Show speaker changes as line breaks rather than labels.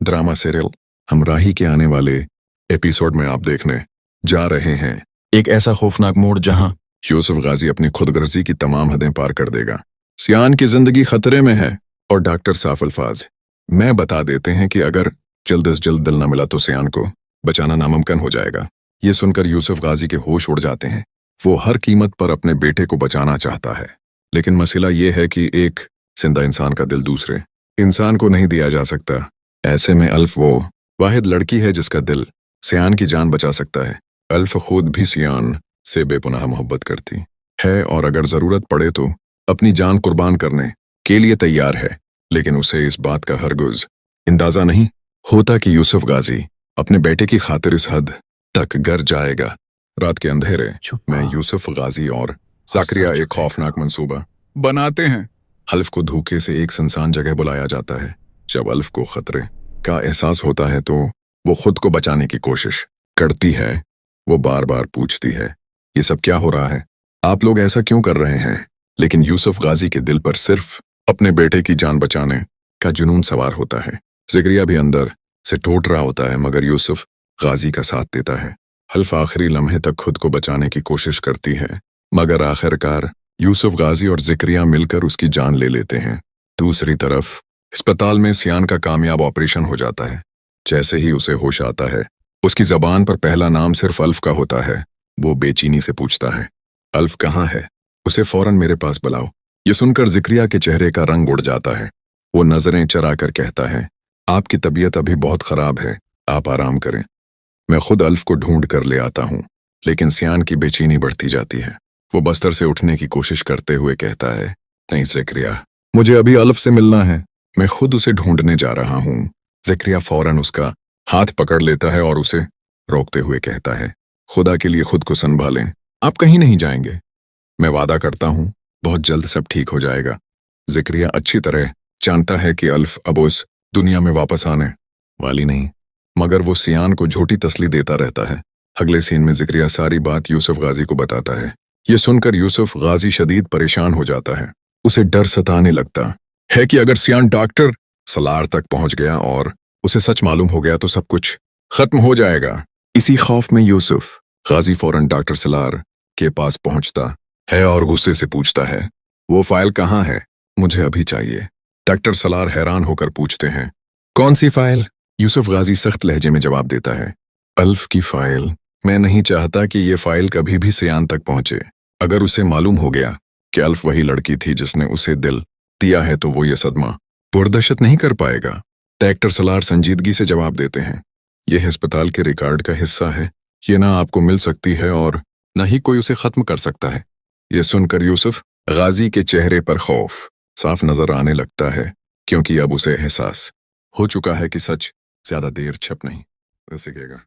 Drama serial हमराही के आने वाले एपिसोड में आप देखने जा रहे हैं एक ऐसा खौफनाक मोड़ जहां यूसुफ गाजी अपनी खुदगर्जी की तमाम हदें पार कर देगा। सियान की जिंदगी खतरे में है और डॉक्टर साफ अल्फाज में बता देते हैं कि अगर जल्द से जल्द दिल न मिला तो सियान को बचाना नामुमकिन हो जाएगा। ये सुनकर यूसुफ गाजी के होश उड़ जाते हैं। वो हर कीमत पर अपने बेटे को बचाना चाहता है, लेकिन मसला ये है कि एक जिंदा इंसान का दिल दूसरे इंसान को नहीं दिया जा सकता। ऐसे में अल्फ वो वाहिद लड़की है जिसका दिल सियान की जान बचा सकता है। अल्फ खुद भी सियान से बेपनाह मोहब्बत करती है और अगर जरूरत पड़े तो अपनी जान कुर्बान करने के लिए तैयार है, लेकिन उसे इस बात का हरगिज़ अंदाजा नहीं होता कि यूसुफ गाजी अपने बेटे की खातिर इस हद तक गर जाएगा। रात के अंधेरे में यूसुफ गाजी और ज़करिया एक खौफनाक मंसूबा बनाते हैं। अल्फ को धोखे से एक सुनसान जगह बुलाया जाता है। जब अल्फ को खतरे का एहसास होता है तो वो खुद को बचाने की कोशिश करती है। वो बार बार पूछती है, ये सब क्या हो रहा है? आप लोग ऐसा क्यों कर रहे हैं? लेकिन यूसुफ गाजी के दिल पर सिर्फ अपने बेटे की जान बचाने का जुनून सवार होता है। ज़करिया भी अंदर से टूट रहा होता है, मगर यूसुफ गाजी का साथ देता है। अल्फ आखिरी लम्हे तक खुद को बचाने की कोशिश करती है, मगर आखिरकार यूसुफ गाजी और ज़करिया मिलकर उसकी जान ले लेते हैं। दूसरी तरफ अस्पताल में सियान का कामयाब ऑपरेशन हो जाता है। जैसे ही उसे होश आता है, उसकी जबान पर पहला नाम सिर्फ अल्फ का होता है। वो बेचैनी से पूछता है, अल्फ कहाँ है? उसे फौरन मेरे पास बुलाओ। ये सुनकर ज़करिया के चेहरे का रंग उड़ जाता है। वो नजरें चरा कर कहता है, आपकी तबीयत अभी बहुत खराब है, आप आराम करें, मैं खुद अल्फ को ढूंढ कर ले आता हूँ। लेकिन सियान की बेचैनी बढ़ती जाती है। वो बस्तर से उठने की कोशिश करते हुए कहता है, नहीं ज़करिया, मुझे अभी अल्फ से मिलना है, मैं खुद उसे ढूंढने जा रहा हूँ। ज़करिया फौरन उसका हाथ पकड़ लेता है और उसे रोकते हुए कहता है, खुदा के लिए खुद को संभालें, आप कहीं नहीं जाएंगे, मैं वादा करता हूँ बहुत जल्द सब ठीक हो जाएगा। ज़करिया अच्छी तरह जानता है कि अल्फ अब उस दुनिया में वापस आने वाली नहीं, मगर वो सियान को झूठी तसल्ली देता रहता है। अगले सीन में ज़करिया सारी बात यूसुफ गाजी को बताता है। ये सुनकर यूसुफ गाजी शदीद परेशान हो जाता है। उसे डर सताने लगता है कि अगर सियान डॉक्टर सलार तक पहुंच गया और उसे सच मालूम हो गया तो सब कुछ खत्म हो जाएगा। इसी खौफ में यूसुफ गाजी फौरन डॉक्टर सलार के पास पहुंचता है और गुस्से से पूछता है, वो फाइल कहाँ है? मुझे अभी चाहिए। डॉक्टर सलार हैरान होकर पूछते हैं, कौन सी फाइल? यूसुफ गाजी सख्त लहजे में जवाब देता है, अल्फ की फाइल। मैं नहीं चाहता कि ये फाइल कभी भी सियान तक पहुंचे। अगर उसे मालूम हो गया कि अल्फ वही लड़की थी जिसने उसे दिल दिया है तो वो ये सदमा बर्दाश्त नहीं कर पाएगा। डॉक्टर सलार संजीदगी से जवाब देते हैं, यह अस्पताल के रिकॉर्ड का हिस्सा है, ये ना आपको मिल सकती है और न ही कोई उसे खत्म कर सकता है। ये सुनकर यूसुफ गाजी के चेहरे पर खौफ साफ नजर आने लगता है, क्योंकि अब उसे एहसास हो चुका है कि सच ज्यादा देर छप नहीं सकेगा।